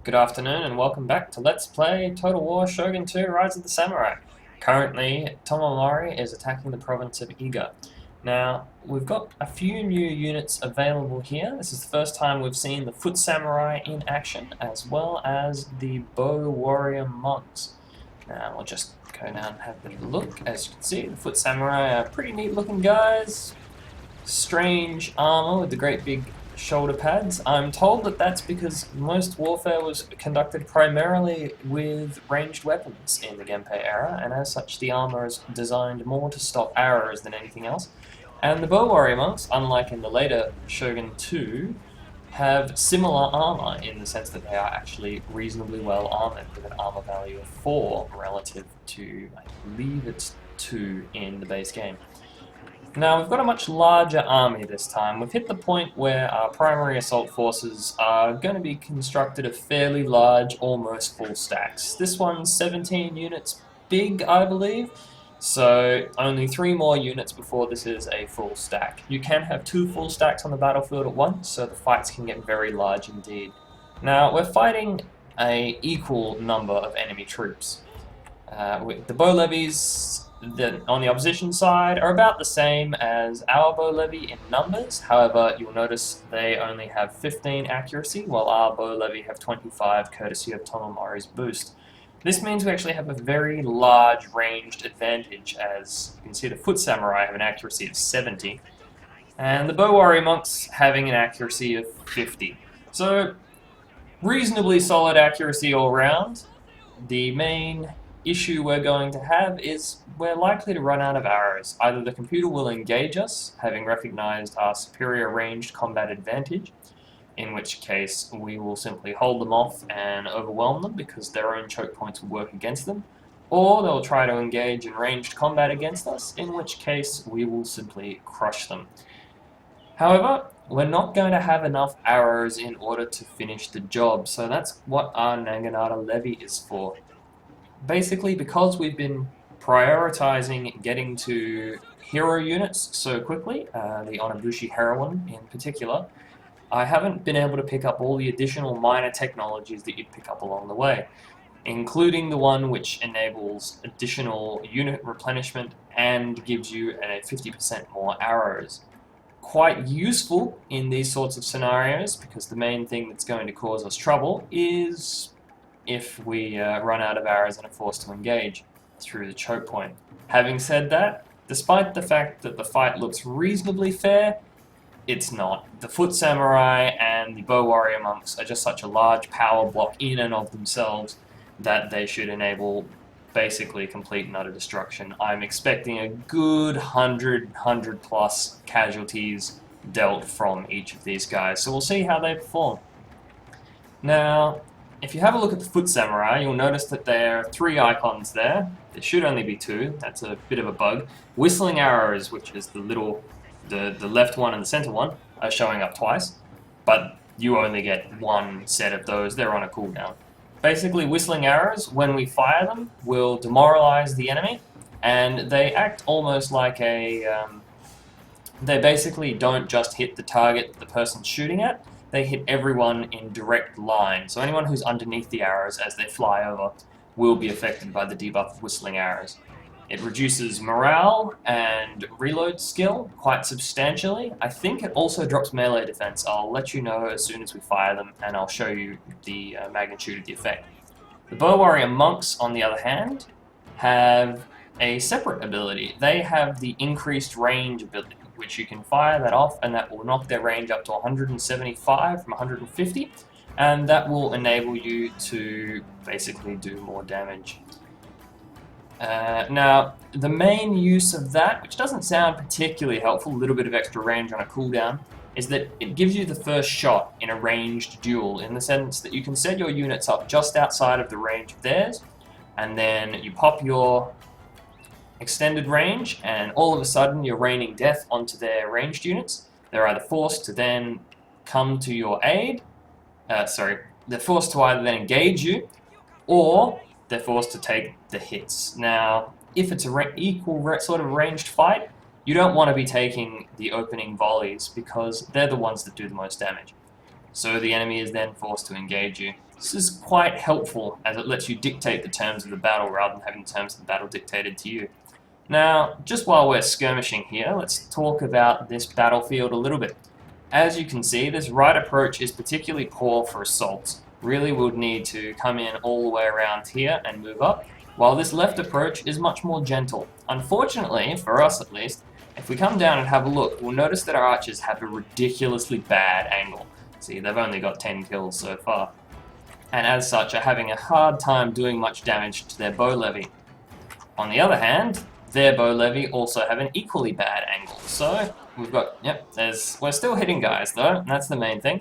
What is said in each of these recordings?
Good afternoon and welcome back to Let's Play Total War Shogun 2 Rise of the Samurai. Currently, Tomomori is attacking the province of Iga. Now, we've got a few new units available here. This is the first time we've seen the Foot Samurai in action, as well as the Bow Warrior Monks. Now, we'll just go down and have a bit of a look. As you can see, the Foot Samurai are pretty neat looking guys. Strange armor with the great big shoulder pads. I'm told that that's because most warfare was conducted primarily with ranged weapons in the Genpei era, and as such the armor is designed more to stop arrows than anything else. And the Bow Warrior Monks, unlike in the later Shogun 2, have similar armor in the sense that they are actually reasonably well armored with an armor value of 4 relative to, I believe it's 2 in the base game. Now, we've got a much larger army this time. We've hit the point where our primary assault forces are going to be constructed of fairly large, almost full stacks. This one's 17 units big, I believe, so only 3 more units before this is a full stack. You can have 2 full stacks on the battlefield at once, so the fights can get very large indeed. Now, we're fighting an equal number of enemy troops. The bow levies on the opposition side are about the same as our bow levy in numbers. However, you'll notice they only have 15 accuracy, while our bow levy have 25, courtesy of Tomomori's boost. This means we actually have a very large ranged advantage, as you can see the Foot Samurai have an accuracy of 70, and the Bow Warrior Monks having an accuracy of 50. So, reasonably solid accuracy all round. The main issue we're going to have is we're likely to run out of arrows. Either the computer will engage us, having recognized our superior ranged combat advantage, in which case we will simply hold them off and overwhelm them because their own choke points will work against them, or they'll try to engage in ranged combat against us, in which case we will simply crush them. However, we're not going to have enough arrows in order to finish the job, so that's what our Naginata levy is for. Basically, because we've been prioritizing getting to hero units so quickly, the Onabushi heroine in particular, I haven't been able to pick up all the additional minor technologies that you'd pick up along the way, including the one which enables additional unit replenishment and gives you a 50% more arrows. Quite useful in these sorts of scenarios, because the main thing that's going to cause us trouble is if we run out of arrows and are forced to engage through the choke point. Having said that, despite the fact that the fight looks reasonably fair, it's not. The Foot Samurai and the Bow Warrior Monks are just such a large power block in and of themselves that they should enable basically complete and utter destruction. I'm expecting a good 100 plus casualties dealt from each of these guys, so we'll see how they perform. Now, if you have a look at the Foot Samurai, you'll notice that there are 3 icons there. There should only be 2. That's a bit of a bug. Whistling arrows, which is the left one and the center one, are showing up twice, but you only get 1 set of those. They're on a cooldown. Basically, whistling arrows, when we fire them, will demoralize the enemy, and they act almost like a... they basically don't just hit the target that the person's shooting at, they hit everyone in direct line. So anyone who's underneath the arrows as they fly over will be affected by the debuff of whistling arrows. It reduces morale and reload skill quite substantially. I think it also drops melee defense. I'll let you know as soon as we fire them, and I'll show you the magnitude of the effect. The Bow Warrior Monks, on the other hand, have a separate ability. They have the increased range ability, which you can fire that off, and that will knock their range up to 175 from 150, and that will enable you to basically do more damage. Now, the main use of that, which doesn't sound particularly helpful, a little bit of extra range on a cooldown, is that it gives you the first shot in a ranged duel, in the sense that you can set your units up just outside of the range of theirs, and then you pop your extended range, and all of a sudden you're raining death onto their ranged units. They're either forced to then come to your aid, they're forced to either then engage you, or they're forced to take the hits. Now, if it's an equal sort of ranged fight, you don't want to be taking the opening volleys because they're the ones that do the most damage. So the enemy is then forced to engage you. This is quite helpful as it lets you dictate the terms of the battle rather than having the terms of the battle dictated to you. Now, just while we're skirmishing here, let's talk about this battlefield a little bit. As you can see, this right approach is particularly poor for assaults. Really would need to come in all the way around here and move up, while this left approach is much more gentle. Unfortunately, for us at least, if we come down and have a look, we'll notice that our archers have a ridiculously bad angle. See, they've only got 10 kills so far, and as such are having a hard time doing much damage to their bow levy. On the other hand, their bow levy also have an equally bad angle. So we've got, we're still hitting guys though, and that's the main thing.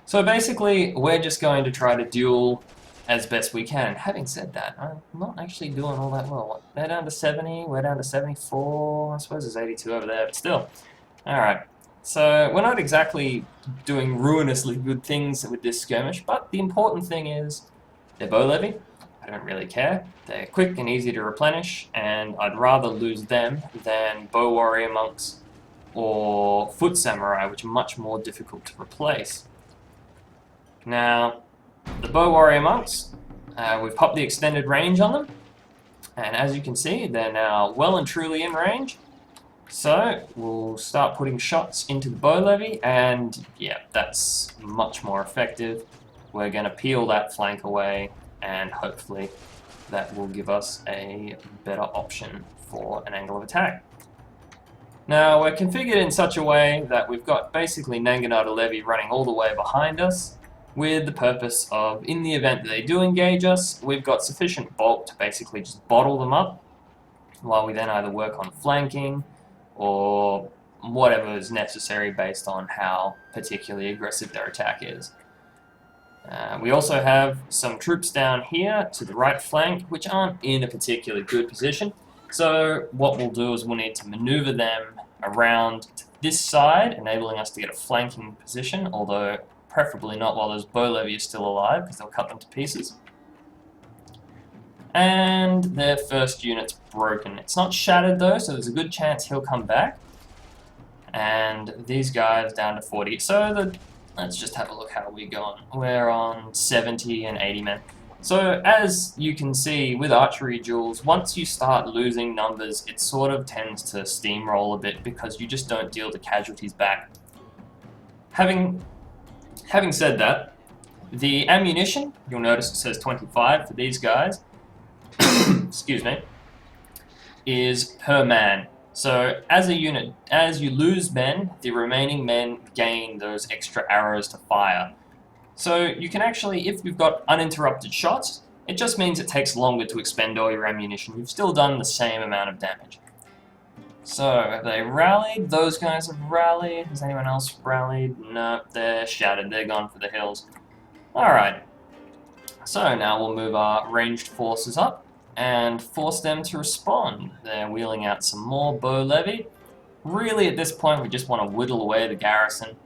So basically, we're just going to try to duel as best we can. Having said that, I'm not actually doing all that well. They're down to 70, we're down to 74, I suppose there's 82 over there, but still. Alright, so we're not exactly doing ruinously good things with this skirmish, but the important thing is their bow levy. I don't really care. They're quick and easy to replenish, and I'd rather lose them than bow warrior monks or foot samurai, which are much more difficult to replace. Now, the bow warrior monks, we've popped the extended range on them, and as you can see, they're now well and truly in range. So we'll start putting shots into the bow levy, and yeah, that's much more effective. We're going to peel that flank away, and hopefully that will give us a better option for an angle of attack. Now, we're configured in such a way that we've got basically Nanganada Levy running all the way behind us, with the purpose of, in the event that they do engage us, we've got sufficient bulk to basically just bottle them up, while we then either work on flanking, or whatever is necessary based on how particularly aggressive their attack is. We also have some troops down here to the right flank, which aren't in a particularly good position. So what we'll do is we'll need to maneuver them around to this side, enabling us to get a flanking position, although preferably not while those bow levy is still alive, because they'll cut them to pieces. And their first unit's broken. It's not shattered though, so there's a good chance he'll come back. And these guys down to 40. So let's just have a look how we're going. We're on 70 and 80 men. So as you can see with archery duels, once you start losing numbers, it sort of tends to steamroll a bit because you just don't deal the casualties back. Having said that, the ammunition, you'll notice it says 25 for these guys, excuse me, is per man. So as a unit, as you lose men, the remaining men gain those extra arrows to fire. So you can actually, if you've got uninterrupted shots, it just means it takes longer to expend all your ammunition. You've still done the same amount of damage. So, have they rallied? Those guys have rallied. Has anyone else rallied? No, they're shattered. They're gone for the hills. Alright. So now we'll move our ranged forces up and force them to respond. They're wheeling out some more bow levy. Really, at this point, we just want to whittle away the garrison,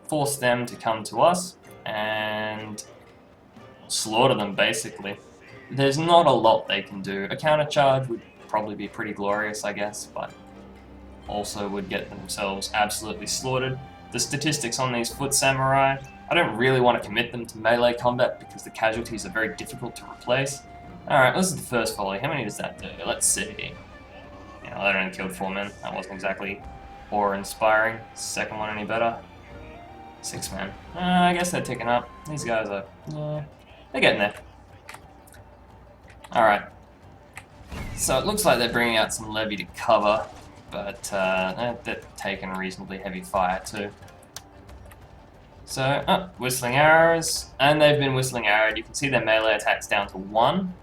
force them to come to us, and slaughter them, basically. There's not a lot they can do. A countercharge would probably be pretty glorious, I guess, but also would get themselves absolutely slaughtered. The statistics on these foot samurai, I don't really want to commit them to melee combat because the casualties are very difficult to replace. Alright, this is the first volley. How many does that do? Let's see. Yeah, that only killed 4 men. That wasn't exactly awe-inspiring. Second one any better? 6 men. I guess they're ticking up. These guys are... yeah, they're getting there. Alright. So it looks like they're bringing out some levy to cover, but they're taking reasonably heavy fire too. So, whistling arrows, and they've been whistling arrowed. You can see their melee attacks down to 1.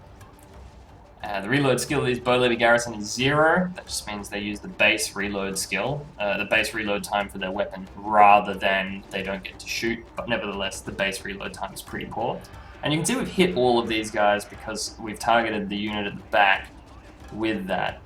The reload skill of these bow levy garrison is 0. That just means they use the base reload skill, the base reload time for their weapon, rather than they don't get to shoot. But nevertheless, the base reload time is pretty poor. And you can see we've hit all of these guys because we've targeted the unit at the back with that.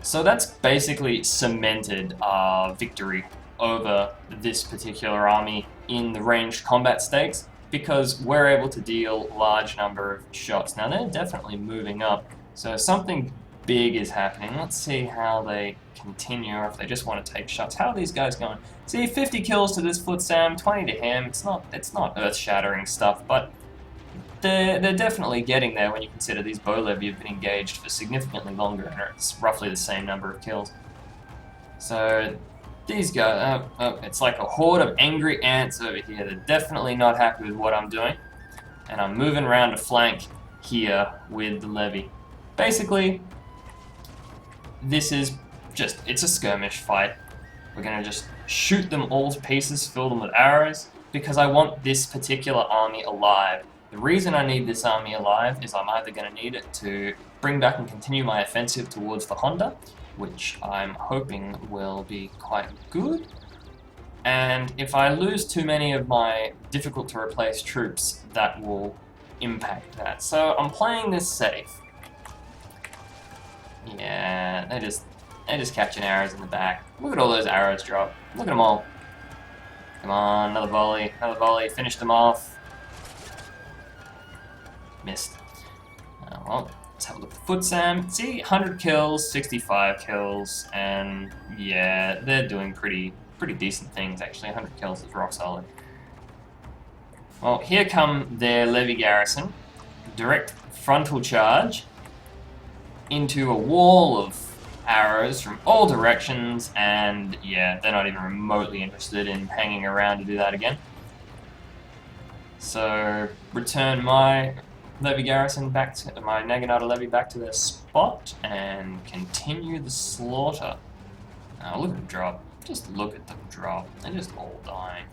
So that's basically cemented our victory over this particular army in the ranged combat stakes, because we're able to deal a large number of shots. Now they're definitely moving up, so something big is happening. Let's see how they continue, or if they just want to take shots. How are these guys going? See, 50 kills to this foot Sam, 20 to him. It's not earth-shattering stuff, but they're definitely getting there when you consider these bow levy have been engaged for significantly longer and it's roughly the same number of kills. So these guys, it's like a horde of angry ants over here. They're definitely not happy with what I'm doing. And I'm moving around to flank here with the levy. Basically, this is just, it's a skirmish fight. We're going to just shoot them all to pieces, fill them with arrows, because I want this particular army alive. The reason I need this army alive is I'm either going to need it to bring back and continue my offensive towards the Honda, which I'm hoping will be quite good. And if I lose too many of my difficult to replace troops, that will impact that. So I'm playing this safe. Yeah, they're just catching arrows in the back. Look at all those arrows drop. Look at them all. Come on, another volley, finish them off. Missed. Well, let's have a look at the foot Sam. See, 100 kills, 65 kills, and yeah, they're doing pretty decent things actually. 100 kills is rock solid. Well, here come their levy garrison. Direct frontal charge into a wall of arrows from all directions, and yeah, they're not even remotely interested in hanging around to do that again. So, return my levy garrison back to my Naginata levy back to their spot and continue the slaughter. Now look at them drop. Just look at them drop. They're just all dying.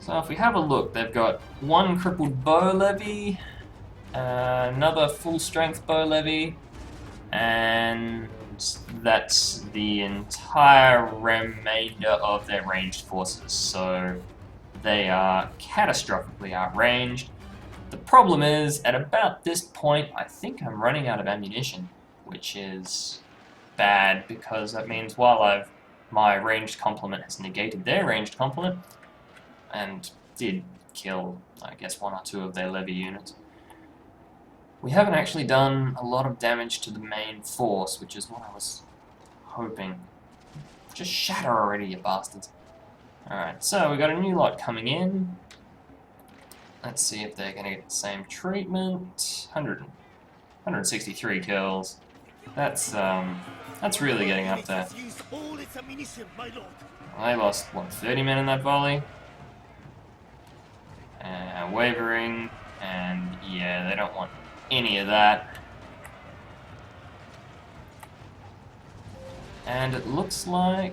So if we have a look, they've got one crippled bow levy, another full strength bow levy, and that's the entire remainder of their ranged forces. So they are catastrophically outranged. The problem is, at about this point, I think I'm running out of ammunition, which is bad because that means while my ranged complement has negated their ranged complement and did kill, I guess, one or two of their levy units, we haven't actually done a lot of damage to the main force, which is what I was hoping. Just shatter already, you bastards. Alright, so we got a new lot coming in. Let's see if they're going to get the same treatment. 163 kills. That's really getting up there. I lost, what, 30 men in that volley? Wavering, and yeah, they don't want any of that. And it looks like...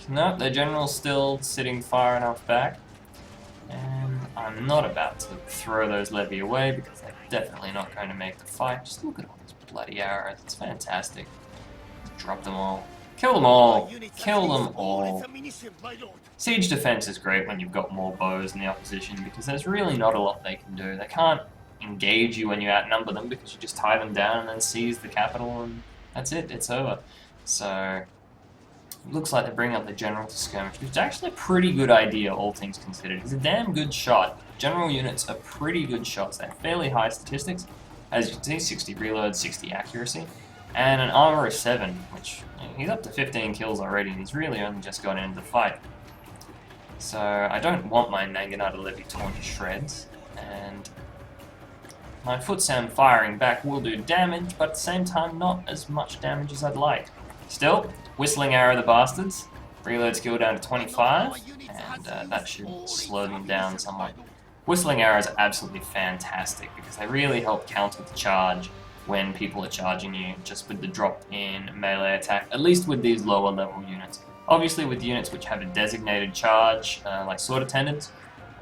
nope, their general's still sitting far enough back. And I'm not about to throw those levy away because they're definitely not going to make the fight. Just look at all these bloody arrows. It's fantastic. Drop them all. Kill them all. Kill them all. Siege defense is great when you've got more bows in the opposition because there's really not a lot they can do. They can't engage you when you outnumber them because you just tie them down and then seize the capital and that's it. It's over. So... it looks like they're bringing up the general to skirmish, which is actually a pretty good idea, all things considered. He's a damn good shot. General units are pretty good shots. They have fairly high statistics. As you can see, 60 reload, 60 accuracy, and an armor of 7, which, you know, he's up to 15 kills already, and he's really only just got into the fight. So, I don't want my Naginata levy torn to shreds, and my foot Sam firing back will do damage, but at the same time, not as much damage as I'd like. Still, whistling arrow the bastards. Reload skill down to 25, and that should slow them down somewhat. Whistling arrows are absolutely fantastic because they really help counter the charge when people are charging you, just with the drop in melee attack, at least with these lower level units. Obviously with units which have a designated charge, like sword attendants,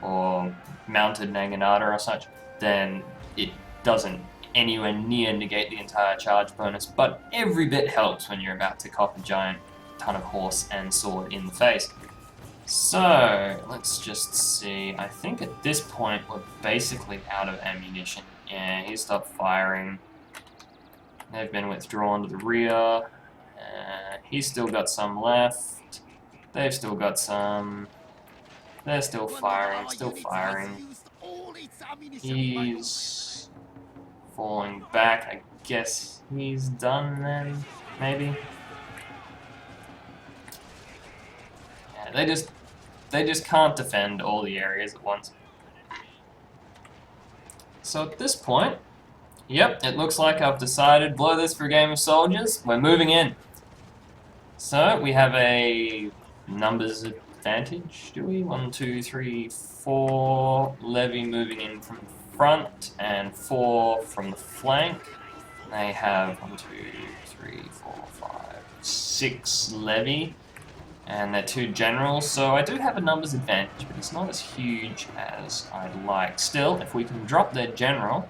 or mounted Naginata or such, then it doesn't anywhere near negate the entire charge bonus, but every bit helps when you're about to cop a giant ton of horse and sword in the face. So, let's just see. I think at this point we're basically out of ammunition. Yeah, he stopped firing. They've been withdrawn to the rear. He's still got some left. They've still got some. They're still firing, still firing. He's falling back. I guess he's done then, maybe? Yeah, they just can't defend all the areas at once. So at this point, yep, it looks like I've decided, blow this for a game of soldiers, we're moving in. So we have a numbers advantage, do we? 1, 2, 3, 4 levy moving in from the front and 4 from the flank. They have 1, 2, 3, 4, 5, 6 levy, and they're 2 generals, so I do have a numbers advantage, but it's not as huge as I'd like. Still, if we can drop their general,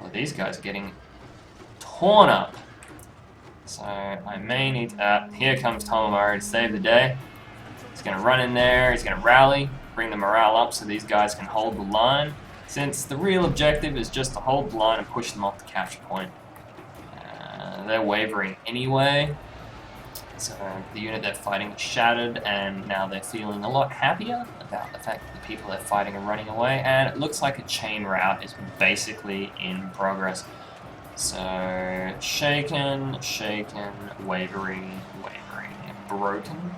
well, these guys are getting torn up. So I may need to, here comes Tomomori to save the day. He's going to run in there, he's going to rally, bring the morale up so these guys can hold the line, since the real objective is just to hold the line and push them off the capture point. They're wavering anyway, so the unit they're fighting is shattered, and now they're feeling a lot happier about the fact that the people they're fighting are running away, and it looks like a chain rout is basically in progress. So, shaken, wavering, broken.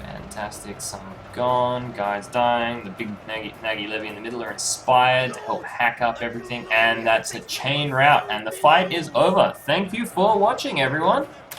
Fantastic, some gone, guys dying, the big naggy levy in the middle are inspired to help hack up everything, and that's a chain rout, and the fight is over. Thank you for watching, everyone.